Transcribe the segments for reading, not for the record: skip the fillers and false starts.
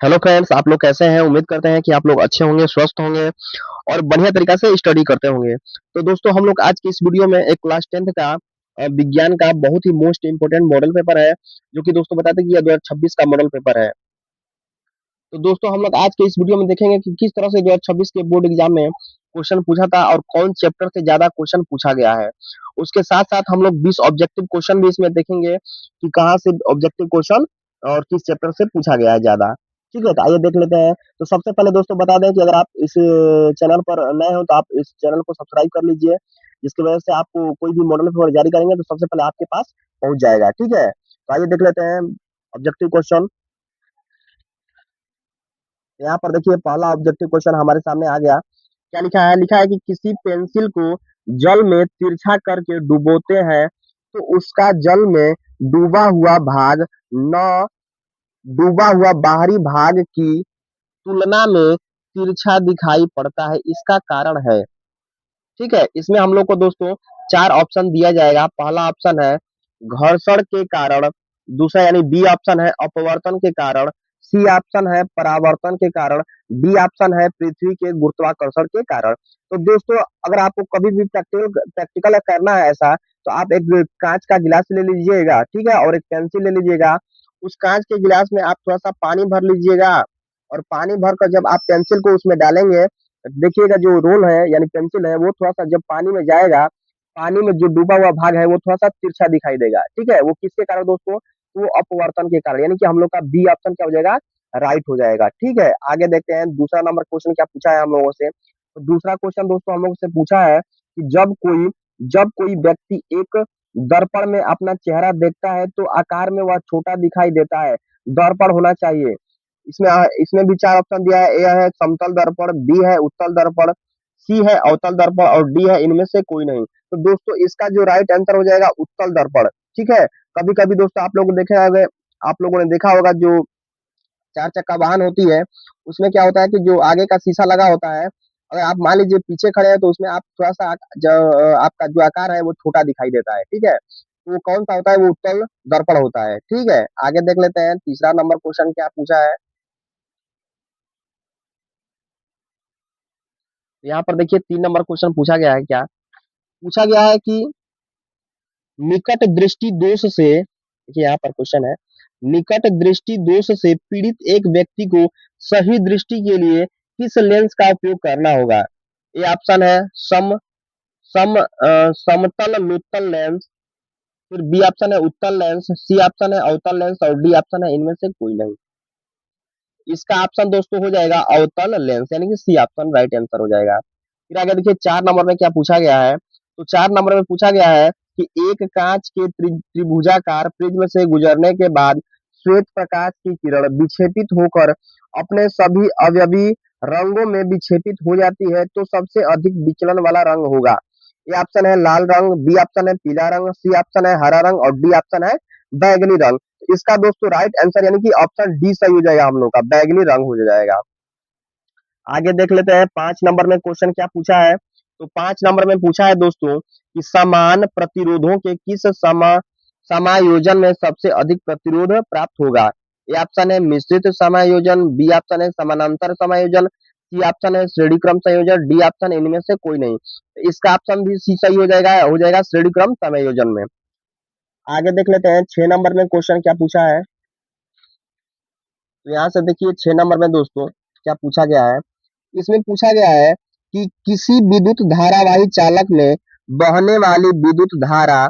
Hello friends, आप लोग कैसे हैं? उम्मीद करते हैं कि आप लोग अच्छे होंगे, स्वस्थ होंगे और बढ़िया तरीका से स्टडी करते होंगे। तो दोस्तों हम लोग आज की इस वीडियो में एक क्लास 10th का विज्ञान का बहुत ही मोस्ट इम्पोर्टेंट मॉडल पेपर है, जो कि दोस्तों बताते हैं कि यह 2026 का मॉडल पेपर है। तो दोस्तों हम लोग आज के इस वीडियो में देखेंगे कि किस तरह से 2026 के बोर्ड एग्जाम में क्वेश्चन पूछा था और कौन चैप्टर से ज्यादा क्वेश्चन पूछा गया है। उसके साथ साथ हम लोग 20 ऑब्जेक्टिव क्वेश्चन भी इसमें देखेंगे कि कहाँ से ऑब्जेक्टिव क्वेश्चन और किस चैप्टर से पूछा गया है ज्यादा। ठीक है, तो आइए देख लेते हैं। तो सबसे पहले दोस्तों बता दें कि अगर आप इस चैनल पर नए हो तो आप इस चैनल को सब्सक्राइब कर लीजिए, जिसकी वजह से आपको कोई भी मॉडल पेपर जारी करेंगे तो सबसे पहले आपके पास पहुंच जाएगा। ठीक है, तो आइए देख लेते हैं ऑब्जेक्टिव क्वेश्चन। यहाँ पर देखिए पहला ऑब्जेक्टिव क्वेश्चन हमारे सामने आ गया। क्या लिखा है? लिखा है कि किसी पेंसिल को जल में तिरछा करके डुबोते हैं तो उसका जल में डूबा हुआ भाग न डूबा हुआ बाहरी भाग की तुलना में तिरछा दिखाई पड़ता है, इसका कारण है। ठीक है, इसमें हम लोग को दोस्तों चार ऑप्शन दिया जाएगा। पहला ऑप्शन है घर्षण के कारण, दूसरा यानी बी ऑप्शन है अपवर्तन के कारण, सी ऑप्शन है परावर्तन के कारण, डी ऑप्शन है पृथ्वी के गुरुत्वाकर्षण के कारण। तो दोस्तों अगर आपको कभी भी प्रैक्टिकल प्रैक्टिकल करना है ऐसा, तो आप एक कांच का गिलास ले लीजिएगा, ठीक है, और एक पेंसिल ले लीजिएगा। उस कांच के गिलास में आप थोड़ा सा पानी भर लीजिएगा और पानी भरकर जब आप पेंसिल को उसमें डालेंगे, देखिएगा जो रोल है यानी पेंसिल है वो थोड़ा सा जब पानी में जाएगा, पानी में जो डूबा हुआ भाग है वो थोड़ा सा तिरछा दिखाई देगा। ठीक है, वो किसके कारण दोस्तों? वो अपवर्तन के कारण, यानी कि हम लोग का बी ऑप्शन क्या हो जाएगा? राइट हो जाएगा। ठीक है, आगे देखते हैं दूसरा नंबर क्वेश्चन क्या पूछा है हम लोगों से। तो दूसरा क्वेश्चन दोस्तों हम लोग से पूछा है कि जब कोई व्यक्ति एक दर्पण में अपना चेहरा देखता है तो आकार में वह छोटा दिखाई देता है। दर्पण होना चाहिए। इसमें भी चार ऑप्शन दिया है। ए है समतल दर्पण, बी है उत्तल दर्पण, सी है अवतल दर्पण और डी है इनमें से कोई नहीं। तो दोस्तों इसका जो राइट आंसर हो जाएगा उत्तल दर्पण। ठीक है, कभी कभी दोस्तों आप लोगों ने देखा होगा जो चार चक्का वाहन होती है, उसमें क्या होता है कि जो आगे का शीशा लगा होता है, अगर आप मान लीजिए पीछे खड़े हैं तो उसमें आप थोड़ा सा आपका जो आकार है वो छोटा दिखाई देता है। ठीक है, तो वो कौन सा होता है? वो उत्तल दर्पण होता है। ठीक है, आगे देख लेते हैं तीसरा नंबर क्वेश्चन क्या पूछा है। यहाँ पर देखिए 3 नंबर क्वेश्चन पूछा गया है। क्या पूछा गया है कि निकट दृष्टि दोष से, देखिए यहाँ पर क्वेश्चन है, निकट दृष्टि दोष से पीड़ित एक व्यक्ति को सही दृष्टि के लिए किस लेंस का उपयोग करना होगा? ए ऑप्शन है समतल लुत्तल लेंस, फिर बी ऑप्शन है उत्तल लेंस, सी ऑप्शन है अवतल लेंस और डी ऑप्शन है इनमें से कोई नहीं। इसका ऑप्शन दोस्तों हो जाएगा अवतल लेंस, यानी कि सी ऑप्शन राइट आंसर हो जाएगा। फिर आगे देखिए 4 नंबर में क्या पूछा गया है। तो 4 नंबर में पूछा गया है कि एक कांच के त्रिभुजाकार प्रिज्म से गुजरने के बाद श्वेत प्रकाश की किरण विक्षेपित होकर अपने सभी अवयवी रंगों में विक्षेपित हो जाती है तो सबसे अधिक विचलन वाला रंग होगा। ये ऑप्शन है लाल रंग, बी ऑप्शन है पीला रंग, सी ऑप्शन है हरा रंग और डी ऑप्शन है बैगनी रंग। इसका दोस्तों राइट आंसर यानी कि ऑप्शन डी सही हो जाएगा, हम लोग का बैगनी रंग हो जाएगा। आगे देख लेते हैं 5 नंबर में क्वेश्चन क्या पूछा है। तो 5 नंबर में पूछा है दोस्तों कि समान प्रतिरोधों के किस समायोजन में सबसे अधिक प्रतिरोध प्राप्त होगा? ए ऑप्शन है मिश्रित समायोजन, बी ऑप्शन है समानांतर समायोजन, सी ऑप्शन है श्रेणी क्रम संयोजन, डी ऑप्शन इनमें से कोई नहीं। तो इसका ऑप्शन भी सी सही हो जाएगा श्रेणी क्रम समायोजन में। आगे देख लेते हैं 6 नंबर में क्वेश्चन क्या पूछा है। तो यहाँ से देखिए 6 नंबर में दोस्तों क्या पूछा गया है। इसमें पूछा गया है कि किसी विद्युत धारावाही चालक में बहने वाली विद्युत धारा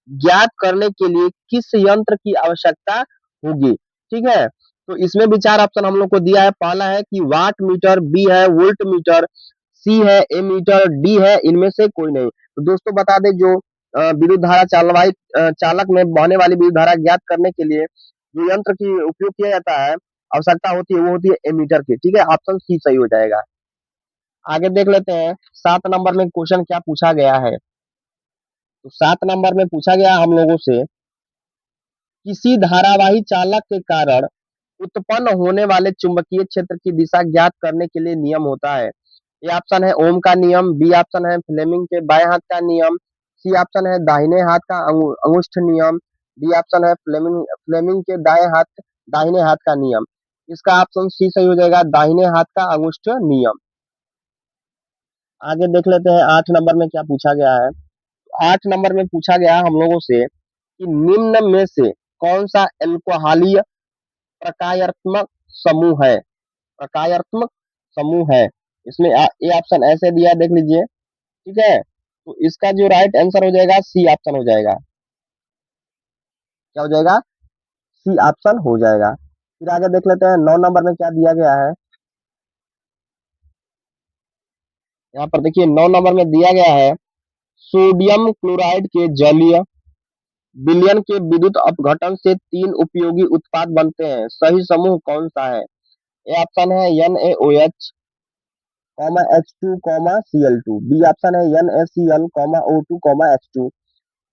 ज्ञात करने के लिए किस यंत्र की आवश्यकता होगी? ठीक है, तो इसमें भी चार ऑप्शन हम लोग को दिया है। पहला है कि वाट मीटर, बी है वोल्ट मीटर, सी है एमीटर, डी है इनमें से कोई नहीं। तो दोस्तों बता दें जो विद्युत धारा चालक में बहने वाली विद्युत धारा ज्ञात करने के लिए जो यंत्र की उपयोग किया जाता है, आवश्यकता होती है, वो होती है एमीटर की। ठीक है, ऑप्शन सी सही हो जाएगा। आगे देख लेते हैं 7 नंबर में क्वेश्चन क्या पूछा गया है। तो 7 नंबर में पूछा गया हम लोगों से किसी धारावाही चालक के कारण उत्पन्न होने वाले चुंबकीय क्षेत्र की दिशा ज्ञात करने के लिए नियम होता है। ए ऑप्शन है ओम का नियम, बी ऑप्शन है फ्लेमिंग के बाएं हाथ का नियम, सी ऑप्शन है दाहिने हाथ का अंगुष्ठ नियम, डी ऑप्शन है फ्लेमिंग फ्लेमिंग के दाएं हाथ दाहिने हाथ का नियम। इसका ऑप्शन सी सही हो जाएगा, दाहिने हाथ का अंगुष्ठ नियम। आगे देख लेते हैं 8 नंबर में क्या पूछा गया है। 8 नंबर में पूछा गया हम लोगों से कि निम्न में से कौन सा एल्कोहलीय प्रकार्यात्मक समूह है। प्रकार्यात्मक समूह है। इसमें ए ऑप्शन ऐसे दिया है, देख लीजिए। ठीक है, तो इसका जो राइट आंसर हो जाएगा सी ऑप्शन हो जाएगा। क्या हो जाएगा? सी ऑप्शन हो जाएगा। फिर आगे देख लेते हैं 9 नंबर में क्या दिया गया है। यहाँ पर देखिए 9 नंबर में दिया गया है, सोडियम क्लोराइड के जलीय विलयन के विद्युत अपघटन से 3 उपयोगी उत्पाद बनते हैं, सही समूह कौन सा है? ए ऑप्शन है NaOH, H2, Cl2। B option है NaCl, O2, H2।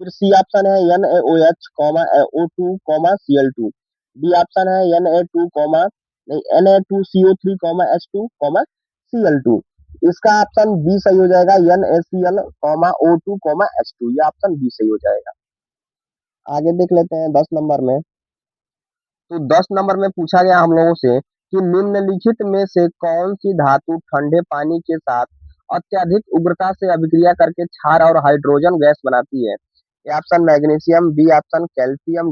फिर सी ऑप्शन है NaOH, O2, Cl2। D option है Na2, नहीं Na2CO3, H2, Cl2। इसका ऑप्शन बी सही हो जाएगा, NaCl, O2, H2। ये ऑप्शन बी सही हो जाएगा। आगे देख लेते हैं 10 नंबर में। तो 10 नंबर में पूछा गया हम लोगों से कि निम्नलिखित में से कौन सी धातु ठंडे पानी के साथ अत्यधिक उग्रता से अभिक्रिया करके क्षार और हाइड्रोजन गैस बनाती है। A option magnesium, B option calcium,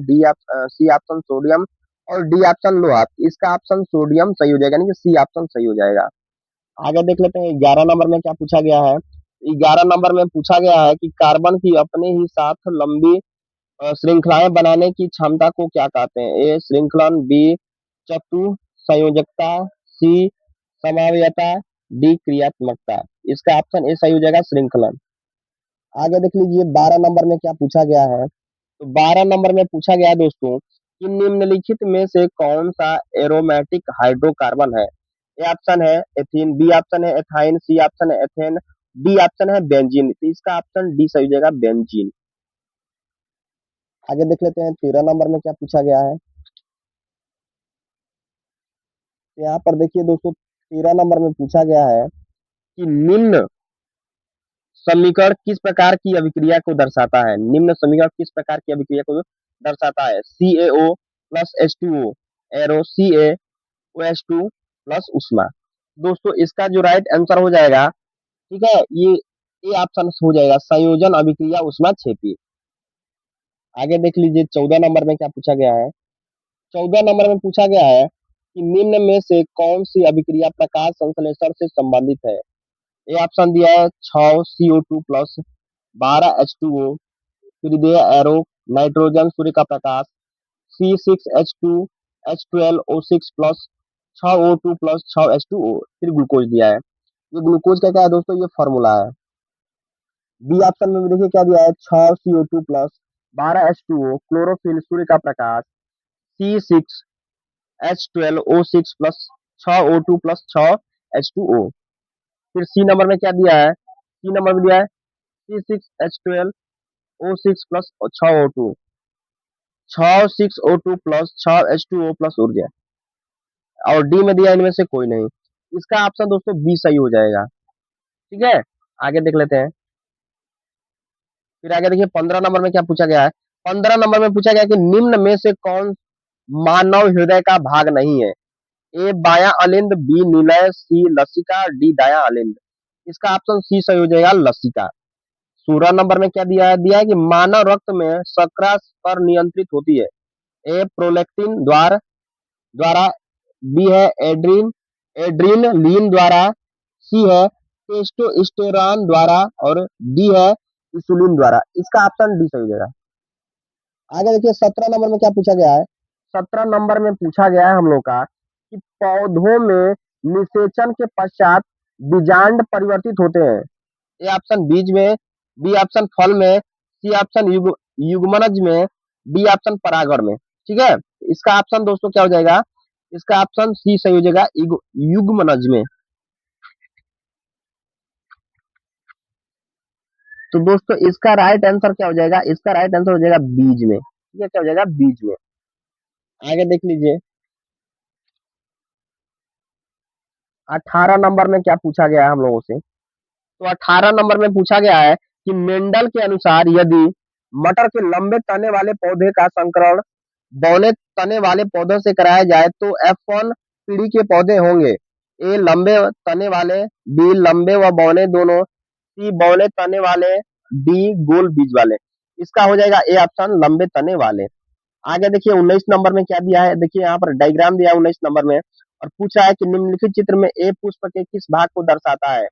C option sodium और डी ऑप्शन लोहा। इसका ऑप्शन सोडियम सही हो जाएगा, यानी कि सी ऑप्शन सही हो जाएगा। आगे देख लेते हैं 11 नंबर में क्या पूछा गया है। 11 नंबर में पूछा गया है कि कार्बन की अपने ही साथ लंबी श्रृंखलाएं बनाने की क्षमता को क्या कहते हैं? ए श्रृंखलन, बी चतु संयोजकता, सी समावयता, डी क्रियात्मकता। इसका ऑप्शन ए सही हो जाएगा, श्रृंखलन। आगे देख लीजिए 12 नंबर में क्या पूछा गया है। तो 12 नंबर में पूछा गया है दोस्तों कि निम्नलिखित में से कौन सा एरोमेटिक हाइड्रोकार्बन है। ए ऑप्शन है एथीन, बी ऑप्शन है एथाइन, सी ऑप्शन है एथेन, डी ऑप्शन है बेंजीन। तो इसका ऑप्शन डी सही हो जाएगा, बेंजीन। आगे देख लेते हैं 13 नंबर में क्या पूछा गया है। तो यहाँ पर देखिए दोस्तों 13 नंबर में पूछा गया है कि निम्न समीकरण किस प्रकार की अभिक्रिया को दर्शाता है। निम्न समीकरण किस प्रकार की अभिक्रिया को दर्शाता है? CaO plus H2O, arrow CaOH2 plus उष्मा। दोस्तों इसका जो राइट आंसर हो जाएगा, ठीक है, ये ऑप्शन हो जाएगा, संयोजन अभिक्रिया उष्मा क्षेपी। आगे देख लीजिए 14 नंबर में क्या पूछा गया है। 14 नंबर में पूछा गया है कि निम्न में से कौन सी अभिक्रिया प्रकाश संश्लेषण से संबंधित है। ए ऑप्शन दिया है 6 CO2 प्लस 12 H2O, फिर दिया एरो नाइट्रोजन सूर्य का प्रकाश, C6H2H12O6 plus 6O2 plus 6H2O, फिर ग्लूकोज दिया है। ये ग्लूकोज का क्या है दोस्तों, ये फॉर्मूला है। बी ऑप्शन में भी देखिए क्या दिया है, 6 CO2 प्लस 12 H2O, क्लोरोफिल सूर्य का प्रकाश, C6H12O6 plus 6O2 plus 6H2O। फिर सी नंबर में क्या दिया है, सी नंबर में दिया है C6H12O6 plus 6O2, 6 6O2 plus 6H2O plus ऊर्जा। और डी में दिया इनमें से कोई नहीं। इसका ऑप्शन दोस्तों बी सही हो जाएगा। ठीक है, आगे देख लेते हैं। फिर आगे देखिए 15 नंबर में क्या पूछा गया है। 15 नंबर में पूछा गया कि निम्न में से कौन मानव हृदय का भाग नहीं है। ए बायां अलिंद, बी निलय, सी लसिका, डी दायां अलिंद। इसका ऑप्शन सी सही हो जाएगा, लसिका। 16 नंबर में क्या दिया है, दिया है कि मानव रक्त में शर्करा पर नियंत्रित होती है। ए प्रोलैक्टिन द्वारा, बी है एड्रीनलीन द्वारा, सी है टेस्टोस्टेरोन द्वारा और डी है इंसुलिन द्वारा। इसका ऑप्शन डी सही हो जाएगा। आगे देखिए 17 नंबर में क्या पूछा गया है। 17 नंबर में पूछा गया है हम लोग का कि पौधों में निषेचन के पश्चात बीजांड परिवर्तित होते हैं। ए ऑप्शन बीज में, बी ऑप्शन फल में, सी ऑप्शन युग्मनज में, डी ऑप्शन परागण में। ठीक है, इसका ऑप्शन दोस्तों क्या हो जाएगा, इसका ऑप्शन सी सही हो जाएगा, युग्मनज में। तो दोस्तों इसका राइट आंसर क्या हो जाएगा, इसका राइट आंसर हो जाएगा बीज में। ठीक है, क्या हो जाएगा, बीज में। आगे देख लीजिए 18 नंबर में क्या पूछा गया है हम लोगों से। तो 18 नंबर में पूछा गया है कि मेंडल के अनुसार यदि मटर के लंबे तने वाले पौधे का संकरण बौने तने वाले पौधों से कराया जाए तो F1 पीढ़ी के पौधे होंगे? ए लंबे तने वाले, बी लंबे व बौने दोनों, सी बौने तने वाले, डी गोल बीज वाले। इसका हो जाएगा ए ऑप्शन लंबे तने वाले। आगे देखिए 19 नंबर में क्या दिया है, देखिए यहाँ पर डायग्राम दिया है 19 नंबर में और पूछा है कि निम्नलिखित चित्र में ए पुष्प के किस भाग को दर्शाता है।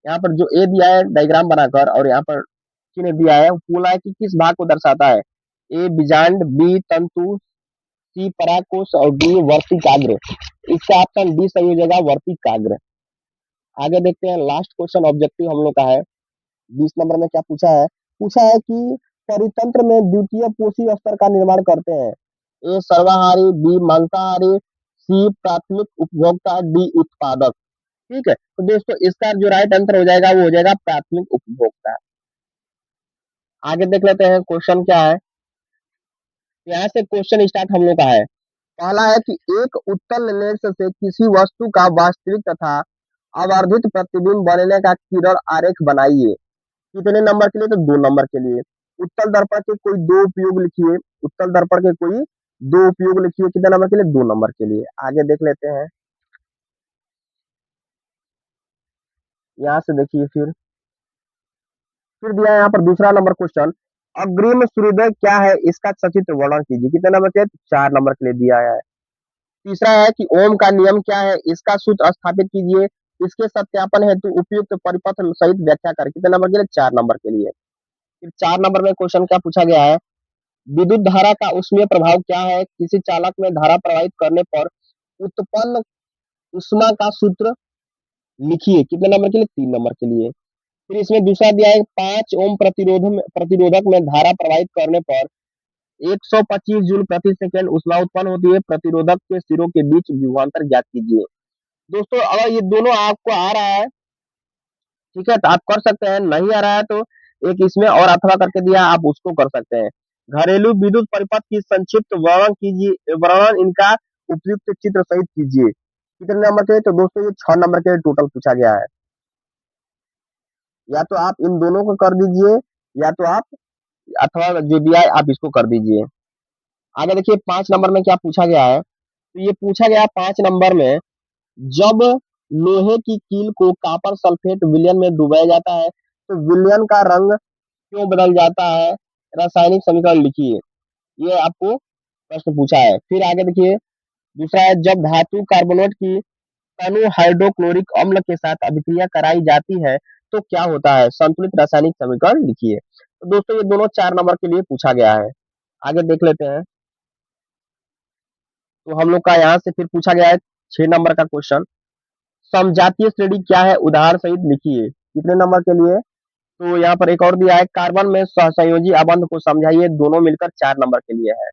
यहाँ पर जो ए दिया है डायग्राम बनाकर और यहाँ पर चिन्ह दिया है, बोला है कि किस भाग को दर्शाता है। ए बीजांड, बी तंतु, सी परागकोश और डी वर्तिकाग्र। इसका ऑप्शन डी सही हो जाएगा, वर्तिकाग्र। आगे देखते हैं लास्ट क्वेश्चन ऑब्जेक्टिव हम लोग का है। 20 नंबर में क्या पूछा है कि परितंत्र में द्वितीय पोषी स्तर का निर्माण करते हैं। ए सर्वाहारी, बी मांसाहारी, सी प्राथमिक उपभोक्ता, डी उत्पादक। ठीक है, तो दोस्तों इसका जो राइट आंसर हो जाएगा वो हो जाएगा प्राथमिक उपभोक्ता। आगे देख लेते हैं क्वेश्चन क्या है। यहाँ से क्वेश्चन स्टार्ट हम लोग का है। पहला है कि एक उत्तल लेंस से किसी वस्तु का वास्तविक तथा आवर्धित प्रतिबिंब बनने का किरण आरेख बनाइए। कितने नंबर के लिए? तो 2 नंबर के लिए। उत्तल दर्पण के कोई दो उपयोग लिखिए। उत्तल दर्पण के कोई दो उपयोग लिखिए। कितने नंबर के लिए? 2 नंबर के लिए। आगे देख लेते हैं। यहाँ से देखिए फिर दिया है यहाँ पर दूसरा नंबर क्वेश्चन, अग्रिम सूर्योदय क्या है इसका सचित्र वर्णन कीजिए। कितने नंबर के? 4 नंबर के लिए दिया है। तीसरा है कि ओम का नियम क्या है इसका सूत्र स्थापित कीजिए। इसके सत्यापन हेतु उपयुक्त परिपथ सहित व्याख्या कर। कितने नंबर के लिए? 4 नंबर के लिए। फिर 4 नंबर में क्वेश्चन क्या पूछा गया है, विद्युत धारा का ऊष्मीय प्रभाव क्या है, किसी चालक में धारा प्रवाहित करने पर उत्पन्न ऊष्मा का सूत्र लिखिए। कितने नंबर के लिए? 3 नंबर के लिए। फिर इसमें दूसरा दिया है 5 ओम प्रतिरोधक में धारा प्रवाहित करने पर 125 जूल प्रति सेकंड ऊष्मा उत्पन्न होती है। प्रतिरोधक के सिरों के बीच विभवांतर ज्ञात कीजिए। दोस्तों अगर ये दोनों आपको आ रहा है, ठीक है, तो आप कर सकते हैं। नहीं आ रहा है तो एक इसमें और अथवा करके दिया, आप उसको कर सकते हैं। घरेलू विद्युत परिपथ की संक्षिप्त वर्णन कीजिए, वर्णन इनका उपयुक्त चित्र सहित कीजिए। कितने नंबर के? तो दोस्तों ये 6 नंबर के टोटल पूछा गया है। या तो आप इन दोनों को कर दीजिए या तो आप अथवा जो दिया है आप इसको कर दीजिए। आगे देखिए 5 नंबर में क्या पूछा गया है, तो ये पूछा गया 5 नंबर में, जब लोहे की कील को कॉपर सल्फेट विलयन में डुबाया जाता है तो विलयन का रंग क्यों बदल जाता है, रासायनिक समीकरण लिखिए। ये आपको प्रश्न पूछा है। फिर आगे देखिए दूसरा है, जब धातु कार्बोनेट की अणु हाइड्रोक्लोरिक अम्ल के साथ अभिक्रिया कराई जाती है तो क्या होता है, संतुलित रासायनिक समीकरण लिखिए। तो दोस्तों ये दोनों 4 नंबर के लिए पूछा गया है। आगे देख लेते हैं। तो हम लोग का यहाँ से फिर पूछा गया है 6 नंबर का क्वेश्चन, समजातीय श्रेणी क्या है उदाहरण सहित लिखिए। कितने नंबर के लिए? तो यहाँ पर एक और दिया है, कार्बन में सहसंयोजी आबंध को समझाइए। दोनों मिलकर 4 नंबर के लिए है।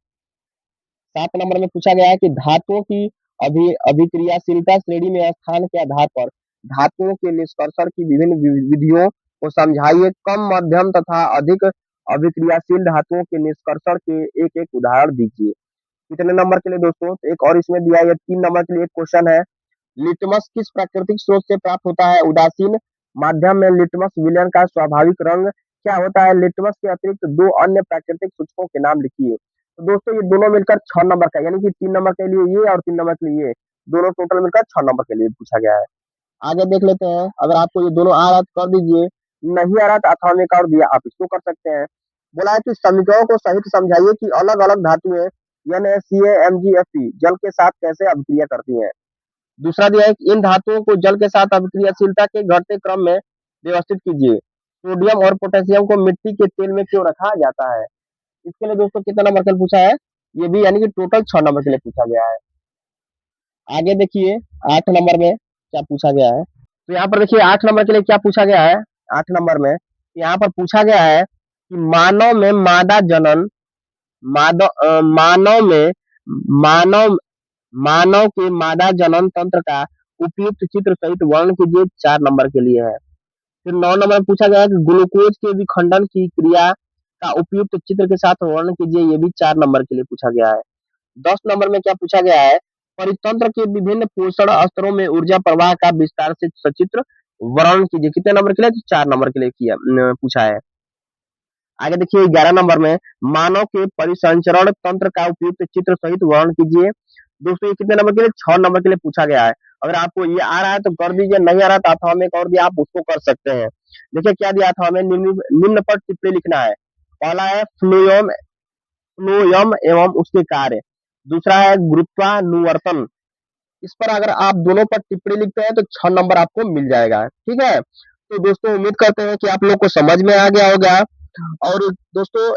7 नंबर में पूछा गया है कि धातुओं की अभिक्रियाशीलता श्रेणी में स्थान के आधार पर धातुओं के निष्कर्षण की विभिन्न विधियों को समझाइए। कम, मध्यम तथा अधिक अभिक्रियाशील धातुओं के निष्कर्षण के एक एक उदाहरण दीजिए। कितने नंबर के लिए दोस्तों? तो एक और इसमें दिया है 3 नंबर के लिए एक क्वेश्चन है, लिटमस किस प्राकृतिक स्रोत से प्राप्त होता है। उदासीन माध्यम में लिटमस विलयन का स्वाभाविक रंग क्या होता है। लिटमस के अतिरिक्त 2 अन्य प्राकृतिक सूचकों के नाम लिखिए। तो दोस्तों ये दोनों मिलकर 6 नंबर का, यानी कि 3 नंबर के लिए ये और 3 नंबर के लिए ये, दोनों टोटल मिलकर 6 नंबर के लिए पूछा गया है। आगे देख लेते हैं। अगर आपको ये दोनों आ रहा है तो कर दीजिए, नहीं आ रहा तो अथवा में एक और दिया, आप इसको कर सकते हैं। बोला है कि समीकरणों को सहित समझाइए कि अलग अलग धातुएं NaCl, जल के साथ कैसे अभिक्रिया करती हैं। दूसरा दिया है कि इन धातुओं को जल के साथ अभिक्रियाशीलता के घटते क्रम में व्यवस्थित कीजिए। सोडियम और पोटेशियम को मिट्टी के तेल में क्यों रखा जाता है। इसके लिए दोस्तों कितना नंबर के लिए पूछा है, ये भी यानी कि टोटल 6 नंबर के लिए पूछा गया है। आगे देखिए 8 नंबर में क्या पूछा गया है। तो यहाँ पर देखिए 8 नंबर के लिए क्या पूछा गया है। 8 नंबर में यहाँ पर पूछा गया है कि मानव में मादा जनन, मानव में मानव मानव के मादा जनन तंत्र का उपयुक्त चित्र सहित वर्णन कीजिए। 4 नंबर के लिए है। फिर 9 नंबर में पूछा गया है कि ग्लूकोज के विखंडन की क्रिया का उपयुक्त चित्र के साथ वर्णन कीजिए। ये भी 4 नंबर के लिए पूछा गया है। 10 नंबर में क्या पूछा गया है, परितंत्र के विभिन्न पोषण स्तरों में ऊर्जा प्रवाह का विस्तार से सचित्र वर्णन कीजिए। कितने नंबर के लिए? तो 4 नंबर के लिए किया पूछा है। आगे देखिए 11 नंबर में मानव के परिसंचरण तंत्र का उपयुक्त चित्र सहित वर्णन कीजिए। दोस्तों ये कितने नंबर के लिए? 6 नंबर के लिए पूछा गया है। अगर आपको ये आ रहा है तो कर दीजिए, नहीं आ रहा तो अथवा में एक और दिया, आप उसको कर सकते हैं। देखिए क्या दिया था हमें, निम्न निम्न पर टिप्पणी लिखना है। पहला है फ्लोयम, फ्लोयम एवं उसके कार्य। दूसरा है गुरुत्वानुवर्तन। इस पर अगर आप दोनों पर टिप्पणी लिखते हैं तो 6 नंबर आपको मिल जाएगा। ठीक है? तो दोस्तों उम्मीद करते हैं कि आप लोग को समझ में आ गया होगा। और दोस्तों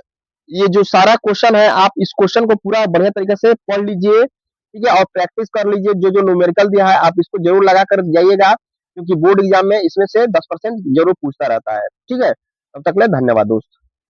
ये जो सारा क्वेश्चन है, आप इस क्वेश्चन को पूरा बढ़िया तरीके से पढ़ लीजिए, ठीक है? और प्रैक्टिस कर लीजिए। जो जो न्यूमेरिकल दिया है आप इसको जरूर लगा कर जाइएगा, क्योंकि बोर्ड एग्जाम में इसमें से 10% जरूर पूछता रहता है। ठीक है? तब तक ले धन्यवाद दोस्त।